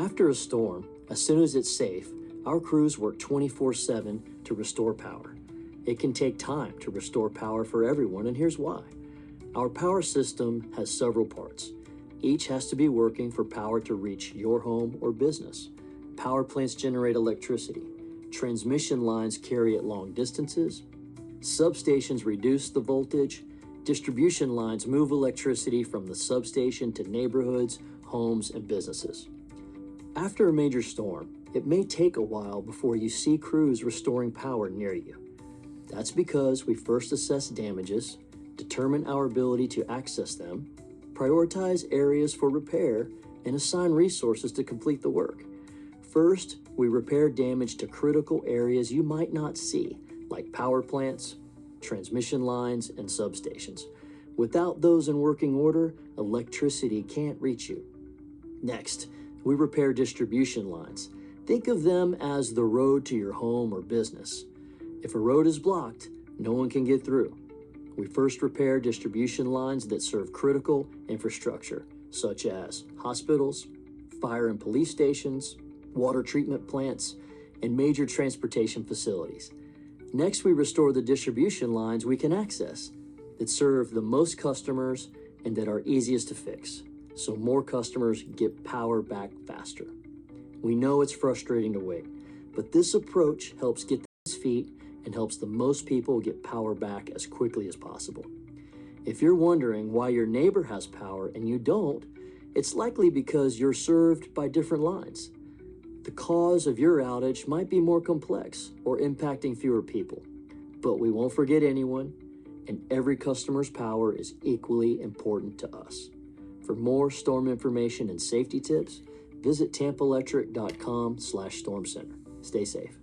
After a storm, as soon as it's safe, our crews work 24/7 to restore power. It can take time to restore power for everyone, and here's why. Our power system has several parts. Each has to be working for power to reach your home or business. Power plants generate electricity. Transmission lines carry it long distances. Substations reduce the voltage. Distribution lines move electricity from the substation to neighborhoods, homes, and businesses. After a major storm, it may take a while before you see crews restoring power near you. That's because we first assess damages, determine our ability to access them, prioritize areas for repair, and assign resources to complete the work. First, we repair damage to critical areas you might not see, like power plants, transmission lines, and substations. Without those in working order, electricity can't reach you. Next, we repair distribution lines. Think of them as the road to your home or business. If a road is blocked, no one can get through. We first repair distribution lines that serve critical infrastructure, such as hospitals, fire and police stations, water treatment plants, and major transportation facilities. Next, we restore the distribution lines we can access that serve the most customers and that are easiest to fix, so more customers get power back faster. We know it's frustrating to wait, but this approach helps get these feet and helps the most people get power back as quickly as possible. If you're wondering why your neighbor has power and you don't, it's likely because you're served by different lines. The cause of your outage might be more complex or impacting fewer people, but we won't forget anyone, and every customer's power is equally important to us. For more storm information and safety tips, visit tampaelectric.com/storm center. Stay safe.